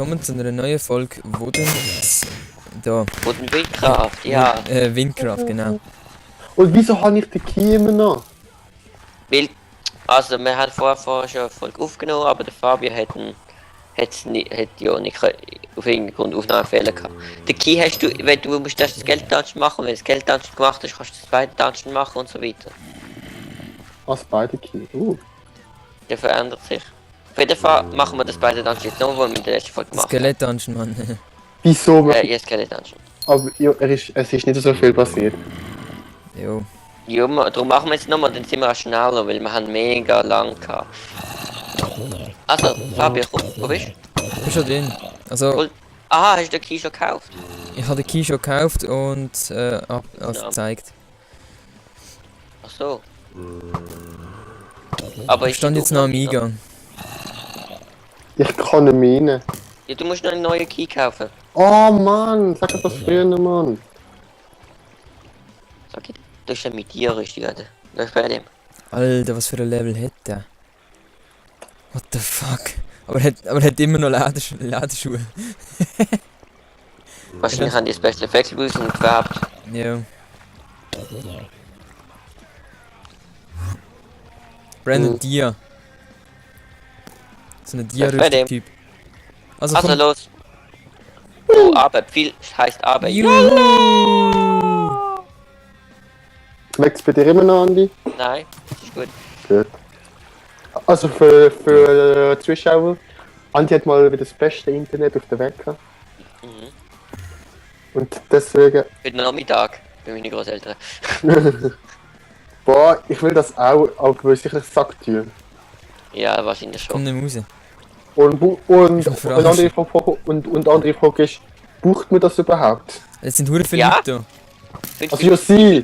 willkommen zu einer neuen Folge da. Windkraft, ja. Windkraft, genau. Und wieso habe ich den Key immer noch? Weil, also wir haben vorher schon eine Folge aufgenommen, aber der Fabio hat ja nicht auf irgendeinen Grund Aufnahmefehler gehabt. Den Key hast du, wenn du musst das Geld-Dungeon machen, wenn du das Geld-Dungeon gemacht hast, kannst du das zweite Dungeon machen und so weiter. Was beide Key? Der verändert sich. Auf jeden Fall machen wir das beide Dungeon jetzt noch, was wir in der letzten Folge gemacht haben. Skelett-Dungeon, Mann. Wieso? Ja, Skelett-Dungeon. Aber ja, es ist nicht so viel passiert. Jo. Ja, darum machen wir jetzt nochmal, dann sind wir auch schneller, weil wir haben mega lang gehabt. Also, Fabio, komm, wo bist du? Ich bin schon drin. Also, Cool. Aha, hast du den Key schon gekauft? ich habe den Key schon gekauft und gezeigt. Ach so. Aber Ich stand jetzt noch am Eingang. Ich kann nicht mehr rein. Ja, du musst noch einen neuen Key kaufen. Oh Mann, sag das früher, Mann. Sag ich, das ist ja mit dir richtig, Alter. Das ist bei dem. Alter, was für ein Level hat der? What the fuck? Aber er hat immer noch Ladeschuhe. Wahrscheinlich haben die Special Effects Boost und gefärbt. Ja. Brandon Dia. So ein Dia-Typ. Also Also komm. los. Oh, Arbeit. Viel heißt Arbeit. Juhu! Schmeckt es bei dir immer noch, Andi? Nein, das ist gut. Gut. Also für Zuschauer, Andi hat mal wieder das beste Internet auf der Welt gehabt. Mhm. Und deswegen... Für den Nachmittag, für meine Großeltern. Boah, ich will das auch sicherlich Sack tun. Ja, wahrscheinlich Komm schon. nicht raus. Und verarschen. andere Frage ist, braucht man das überhaupt? Es sind hure viele Ja. Leute da. Also ja, sie!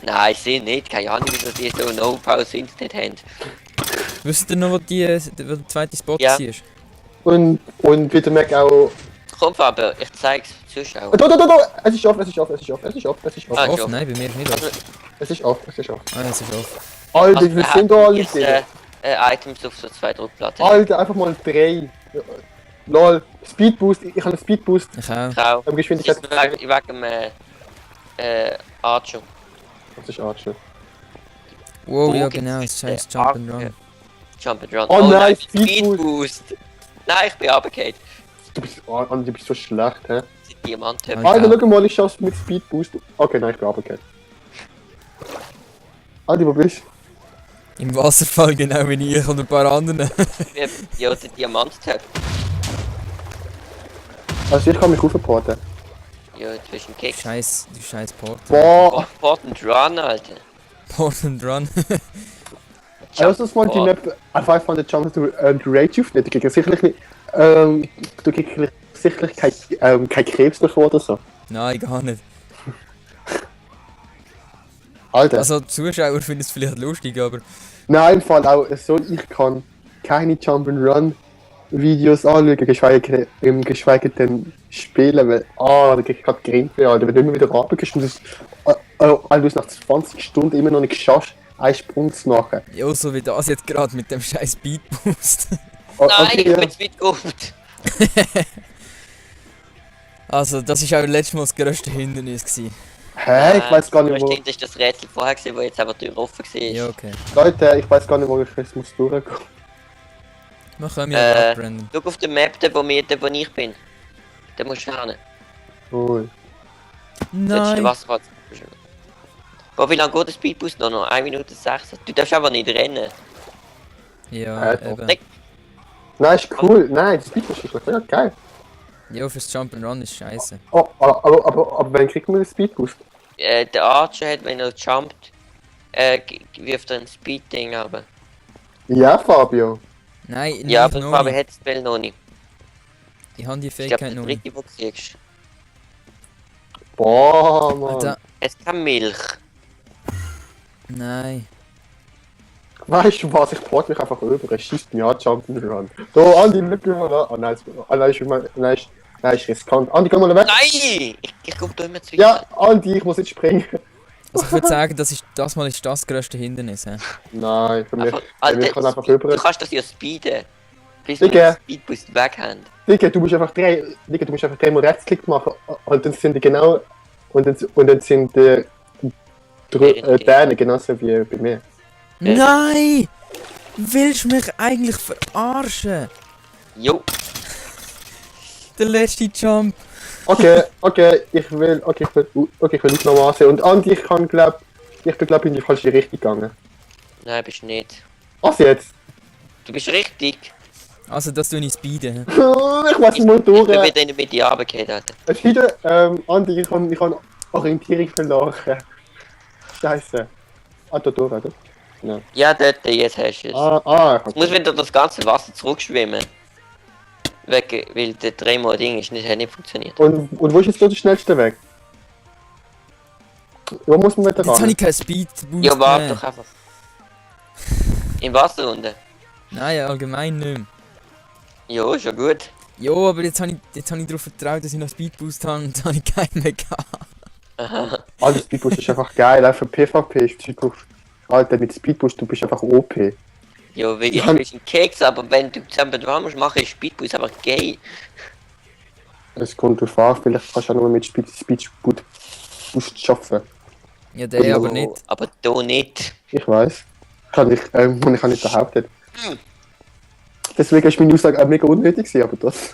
Nein, ich sehe nicht. Keine Ahnung, wieso die so No-Pause-Internet haben. Wisst ihr noch, wo der zweite Spot Ja. war? Und wieder merkt auch... Komm, Fabio, ich zeig's Zuschauern. Da! Es ist off, es ist off, es ist off, es ist off, es ist off. Ah, Off? schon. Nein, bei mir ist nicht Also, off. Es ist off, es ist off. Ah, es ist off. Alter, also, wir sind da alle jetzt, drin. Items auf so 2 Druckplatten. Alter, einfach mal 3. Lol, Speedboost, ich habe einen Speedboost. Ich auch. Grau. Geschwindigkeit. Das ist wegen Archer. Das ist Archer. Wow, ja Wo genau, gibt's das scheiß den Jump'n'Run. Jump'n'Run. Oh nein, Speedboost! Nein, ich bin runtergefallen. Du bist so schlecht, hä? Das sind Diamanten. Alter. Alter, schau mal, ich schaff's mit Speedboost. Okay, nein, ich bin runtergefallen. Adi, wo bist du? Im Wasserfall genau wie ich und ein paar anderen. Ja, der Diamant-Tab. Also ich kann mich aufporten. Ja, zwischen Keks. Du scheiß Portal. Boah, Port and Run, Alter. Port and Run. also das mal die Map einfach von der Chance to Rage aufnehmen. Du kriegst sicherlich nicht, du kriegst sicherlich kein Krebs davor oder so. Nein, gar nicht. Alter. Also die Zuschauer finden es vielleicht lustig, aber Nein, im Fall auch so, ich kann keine Jump'n'Run Videos anschauen, geschweige denn spielen, weil, da krieg ich grad Grimpe, Alter, wenn du immer wieder runtergehst und du es nach 20 Stunden immer noch nicht schaffst, einen Sprung zu machen. ja, so wie das jetzt gerade mit dem scheiß Beatboost. Nein, ich ja. bin zu weit gut. Also das ist auch letztes Mal das grösste Hindernis gewesen. Hä? Ich weiß gar nicht, wo. Das ist das Rätsel vorher gewesen, wo jetzt aber die Tür offen war. Ja, okay. Leute, ich weiß gar nicht, wo ich jetzt muss durchkommen. Wir kommen ja Äh, Brandon. Schau auf der Map, da wo ich bin. Da musst du hin. Cool. Das ist der Nein! Wasserfall. Boah, wie lange geht der Speedboost noch? 1 Minute 6. Du darfst aber nicht rennen. Ja, doch. eben. Nein. Nein, ist cool. Nein, das Speedboost ist ja geil. Ja, fürs Jump'n'Run ist scheiße. Oh, aber wann kriegt man den Speedboost? Der Archer hat, wenn er jumpt, wirft er ein Speed-Ding aber. Ja, Fabio. Nein, Ja, nicht aber noch Fabio nicht. hat das Spell noch nicht. Ich habe die Ich glaube, Fähigkeit der noch nicht. dritte, wo du kriegst. Boah, Mann. Alter, Es ist keine Milch. nein. Weißt du was, ich port mich einfach über, es schießt mich an, Jump'n'Run. So, Andi, schau mal an. Oh nein, ist riskant. Andi, komm mal weg. Nein! Ich guck da immer zu weit. Ja, Andi, ich muss jetzt springen. Also ich würde sagen, das Mal ist das grösste Hindernis. He? Nein, für mich, Einfach- für mich kann einfach Du über. kannst das ja speeden. Bis wir Digga. den Speedboost weg haben. Digga, du musst einfach dreimal Rechtsklick machen und dann sind die genau. Und dann sind die Dänen genauso wie bei mir. Ja. Nein! Willst du mich eigentlich verarschen? Jo. Der letzte Jump. Okay, ich will nicht nochmal sehen. Und Andi, ich bin glaub in die falsche Richtung gegangen. Nein, bist nicht. Was jetzt? Du bist richtig. Also, das tue ich speeden. Ich weiß nicht mal Ich bin durch. wieder in der Mitte runtergefallen, Alter. Es ist wieder, Andi, ich kann Orientierung verloren. Scheiße. Ah, da durch, oder? Nein. Ja, dort, jetzt hast du es. Ich Ich muss wieder das ganze Wasser zurückschwimmen. Weil der dreimal Ding ist nicht, hat nicht funktioniert. Und wo ist jetzt der schnellste Weg? Wo muss man wieder Jetzt habe ran? ich keinen Speedboost Ja, warte mehr. doch einfach. Im Wasser unten. Nein, allgemein nicht mehr. Ja, ist ja gut. Jo, aber jetzt habe ich darauf vertraut, dass ich noch Speedboost habe und dann habe ich keinen mehr gehabt. Aha. Alles Speedboost ist einfach geil, einfach PvP ist Speedboost. Alter, mit Speedboost, du bist einfach OP. Ja, wegen Ich kann- ein Keks, aber wenn du zusammen dran musst machen, ist Speedboost einfach geil. Es kommt drauf an, vielleicht kannst du auch nur mit Speedboost schaffen. Ja, der aber nicht. Aber da nicht. Ich weiß. Und ich habe nicht behauptet. Deswegen ist meine Aussage auch mega unnötig gewesen, aber das.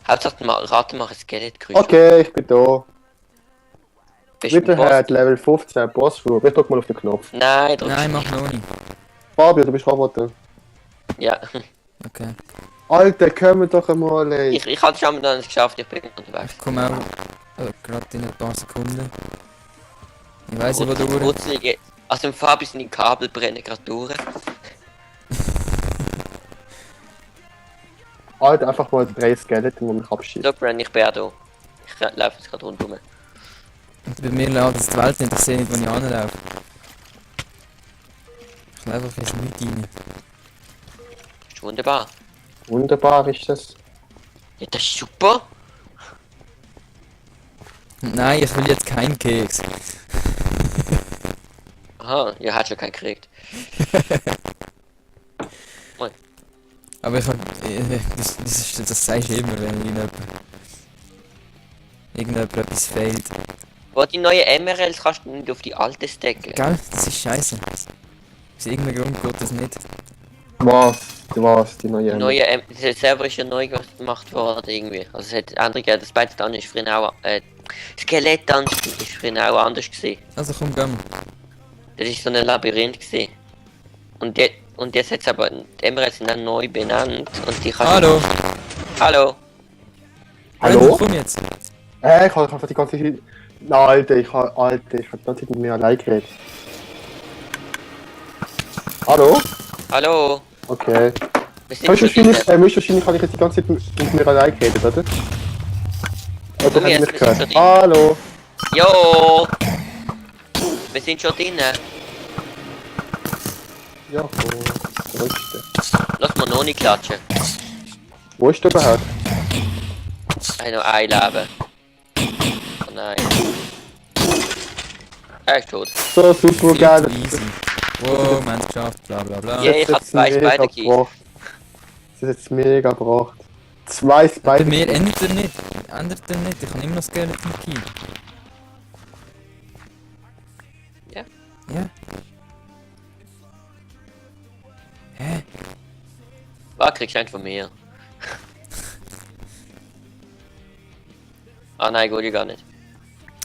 Hauptsache Ratte machen Skelettkrüche. Okay, ich bin da. Bist du Bitte Boss? hat Level 15 Bossroom. Ich drück mal auf den Knopf. Nein, drück Nein, mach noch nicht. Fabio, du bist Roboter. Ja. Okay. Alter, können wir doch einmal, ey. Ich habe es schon mal nicht geschafft, ich bin unterwegs. Ich komme auch gerade in ein paar Sekunden. Ich weiss nicht, wo du. Wurzelige. Also im Fabi sind die Kabel brennen gerade durch. Alter, einfach mal 3 Skeleton, die mich abschießen. So, Bren, ich bin auch da. Ich laufe jetzt gerade rundherum. Und bei mir lädt es die Welt nicht, ich sehe nicht, wo ich anlaufe. Ich laufe auf jetzt nicht rein. Ist wunderbar. Wunderbar ist das. Ja, das ist super. Und nein, ich will jetzt keinen Keks. Aha, ja, hat schon keinen gekriegt. Aber ich hab. Das sagst du immer, wenn irgendjemand etwas fehlt. Wo die neuen MRLs kannst du nicht auf die alte stacken. Gell? Das ist scheiße. Aus irgendeinem Grund geht das nicht. Was? Die neue. Die neue der Server ist ja neu gemacht worden irgendwie. Also es hat andere gegeben, das Bett dann ist früher auch Skelett dann ist früher auch anders gewesen. Also komm, geh mal. Das ist so ein Labyrinth gewesen. Und jetzt hat es aber die MRLs sind dann neu benannt und die kannst Hallo! Hallo! Hallo? Brandon, komm jetzt! Ich habe einfach die ganze Zeit. Nein, Alter, ich habe die ganze Zeit mit mir allein geredet. Hallo? Hallo! Okay. Wir sind schon Höchstwahrscheinlich drin. habe ich jetzt die ganze Zeit mit mir allein geredet, oder? Oder Du, hat jetzt, mich wir sind gehört? schon drin. Hallo? Jo! Wir sind schon drinnen. Ja, wo ist der? Lass mal noch nicht klatschen. Wo ist der überhaupt? Noch ein Leben. Oh nein. Er ist tot. So super geil. Easy. Wow, wir haben es geschafft, bla bla bla. Ja, ich hab zwei Spider-Keys. Das ist jetzt mega gebracht. 2 Bei Spider. mir ändert er nicht. Ich habe immer noch Skeleton Key. Ja. Ja. Hä? Was kriegst du einen von mir? Ah nein, gut, ich gar nicht.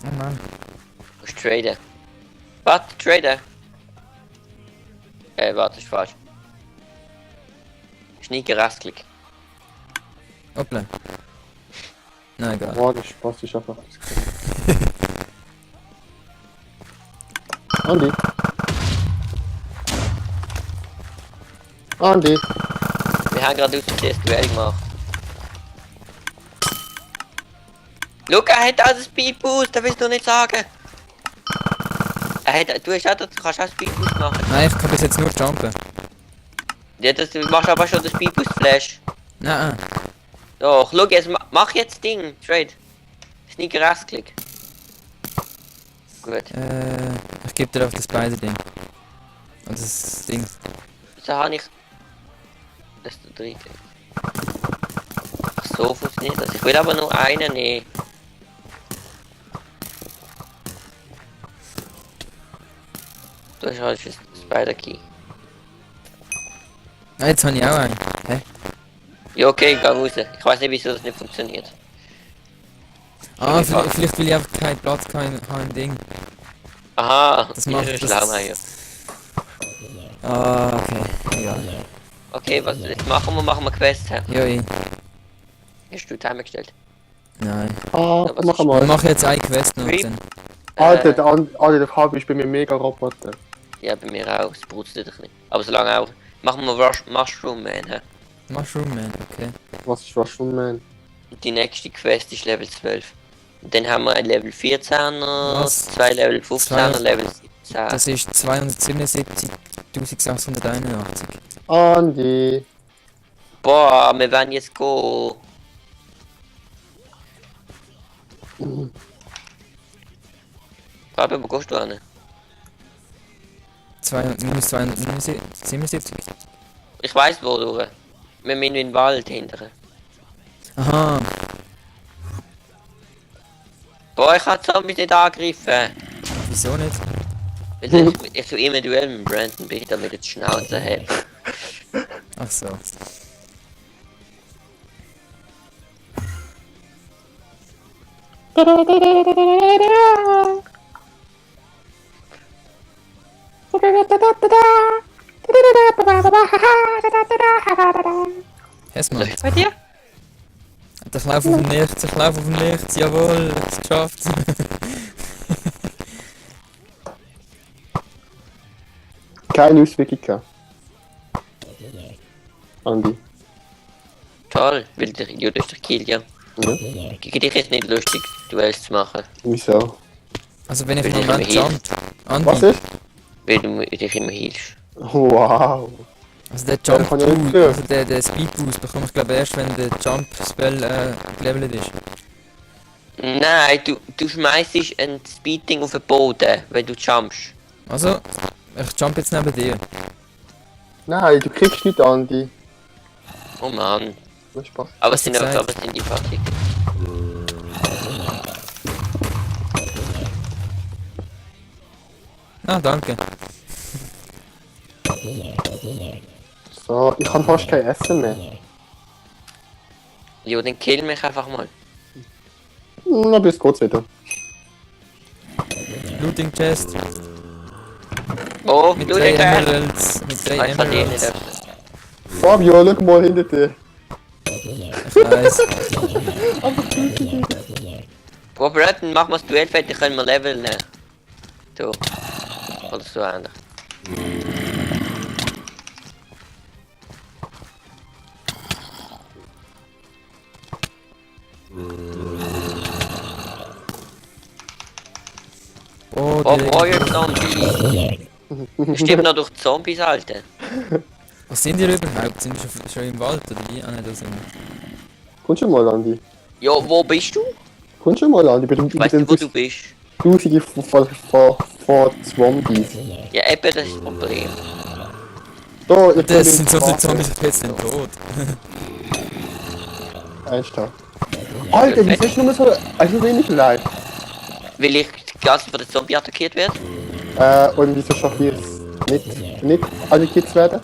Oh Mann. Du musst traden. Warte, traden. Warte, ist falsch. Schnieke Rastklick. Hoppla. Nein, egal. Boah, der Spaß ist einfach Andi. Andi. Wir haben gerade aus das Duell gemacht. Luca hat also Speedboost, das willst du nicht sagen. Du kannst auch Speedboost machen. Nein, ich kann bis jetzt nur jumpen. Ja, du machst aber schon den Speedboost Flash. Nein. Doch, schau jetzt, mach jetzt Ding, Trade. Sneaker Rastklick. Gut. Ich gebe dir auf das beide Ding. Und das Ding. da habe ich... Das ist der dritte. Ach so funktioniert das. Ich will aber nur einen nehmen. Du hast halt einen Spider-Key. Ah, jetzt habe ich auch einen. Hä? Ja okay, geh raus. Ich weiß nicht wieso das nicht funktioniert. Ah, Ich bin vielleicht will ich einfach keinen Platz, kein Ding. Aha, Das ich macht bin das- Schlaumeier. Ah, okay. Egal. Okay, was jetzt machen wir Quest. Hä? Ja, ich. Hast du Timer gestellt? Nein. Ah, was mach ist- Wir mal. machen jetzt eine Quest noch. Wie? Dann. Alter, der Fabi ist bei mir mega Roboter. Ja, bei mir auch. Es braucht dich nicht. Aber solange auch. Machen wir Mushroom Man. Hä? Mushroom Man, okay. Was ist was schon, man? Die nächste Quest ist Level 12. Und dann haben wir ein Level 14er, Was? 2 Level 15er, Zwei- Level 17. Das ist 277.681. Andi. Boah, wir werden jetzt gehen. Fabi, wo gehst du hin? Minus 277. Ich weiß wo du. Wir müssen in den Wald hinterher. Aha. Boah, ich hab Zombies nicht angegriffen. Wieso nicht? Weil ich so immer Duell mit Brandon bin, damit er die Schnauze hat. Ach so. Erstmal. Läuft bei dir? Ich laufe auf dem Nichts, ich laufe auf dem Nichts, jawohl, ich hab's geschafft. Keine Auswirkung gehabt. Andi. Toll, weil der Idiot ist gekillt, ja. Ja? Gegen dich ist nicht lustig, Duells zu machen. Wieso? Also wenn ich Will im ich Moment immer jump, Andi, Was ist? Weil du dich immer heilst. Wow. also der Ja, Jump kann ich nicht Boost, hören. also der Speed Boost bekomme ich glaube erst, wenn der Jump Spell gelevelt ist. Nein, du schmeißt ein Speeding auf den Boden, wenn du jumpst. Also, ich jump jetzt neben dir. Nein, du kriegst nicht Andi. Oh Mann. Das Spaß. Aber Hast es du sind auch, gesagt? aber es sind die Partikel. Ah, danke. So, ich habe fast kein Essen mehr. Jo, dann kill mich einfach mal. Na, bis kurz wieder. Looting Chest. Oh, Mit du 3 den Emeralds. Mit 3 Ich kann den nicht Emeralds. öffnen. Fabio, schau mal hinter dir. Ich weiß. Boah, Brandon, mach mal das Duell fertig, können wir leveln. So. Oder so ähnlich. Oh, Oh, die, Warrior Zombie. Stimmt noch durch die Zombies, Alter. was sind die überhaupt? Sind die schon im Wald oder wie? Ah nein, da sind wir. Kommst du mal, Andi? Jo, wo bist du? Kommst du mal, Andi? Bei den, Ich weiss nicht, wo du bist. Tausende von Zombies. Ja, eben, das ist das Problem. Da, ich Das sind so viele Zombies, ich bin jetzt nicht tot. Ernsthaft. Alter, wieso ist nur so wenig Leid? Weil ich die ganze Zeit von den Zombie attackiert werde. Und wieso schaffe ich es nicht attackiert zu werden?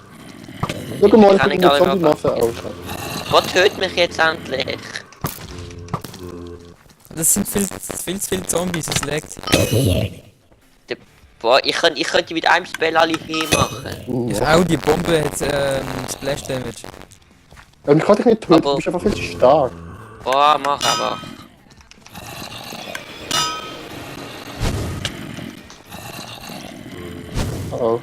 Schau mal, Kann wie ich die gar nicht Zombie-Masse ausschaut. Was tötet mich jetzt endlich? Das sind viel zu viele Zombies, es leckt. Boah, ich könnte mit einem Spell alle 4 machen. Ich auch, die Bombe hat Splash Damage. Und ich kann dich nicht töten, Aber- du bist einfach viel zu stark. Boah, mach aber. Oh.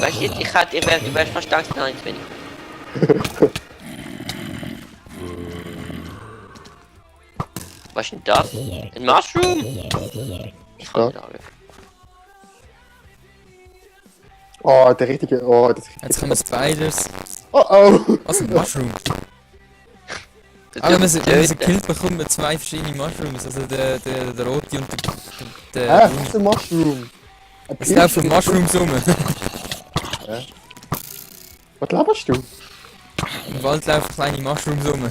Weißt du, du wärst fast Angst nein, wenn ich. Was ist denn das? Ein Mushroom? Ich kann nicht sagen. Oh, der richtige. Oh, das Jetzt kommen Spiders. Oh oh! Was ein Mushroom? Das Aber wenn man tut sie töten. killt, bekommt man 2 verschiedene Mushrooms. Also der rote und der Ah, grüne. das ist ein Mushroom. Es laufen Mushrooms rum. Was laberst du? Im Wald laufen kleine Mushrooms rum.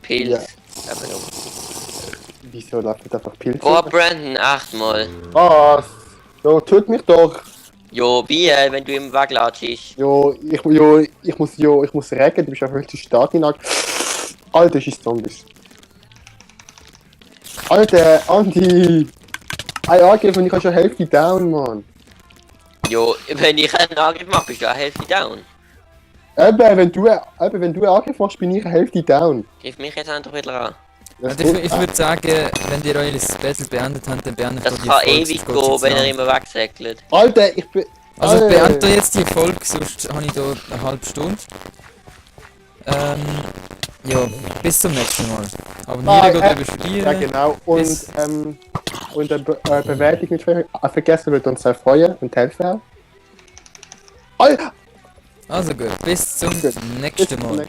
Pilz. Aber noch. Wieso laufen einfach Pilze? Oh, Brandon, 8-mal. Was? Jo, tut mich doch. Jo, wie, wenn du im Weg latschst. Ich muss recken, du bist auf welche Stadt hinein. Alter, das ist Zombies. Alter, Andi! Ein Angriff und ich habe schon Hälfte down, Mann. Jo, wenn ich einen Angriff mache, bist du auch Hälfte down. Eben, wenn du einen Angriff machst, bin ich eine Hälfte down. Griff mich jetzt einfach wieder an. Also ich würde sagen, wenn ihr euer Battle beendet habt, dann beendet Das doch die kann Folge, ewig sonst geht's gehen, jetzt wenn er lang. immer wegsäckelt. Alter, ich bin... Also ich Alter. beende jetzt die Folge, sonst habe ich hier eine halbe Stunde. Ja, bis zum nächsten Mal. Abonnieren oder Ja, bespielen. genau. Bis- Und Bewertung nicht vergessen, würde uns sehr freuen und helfen auch. Alter! Also gut, bis zum Gut. nächsten Mal.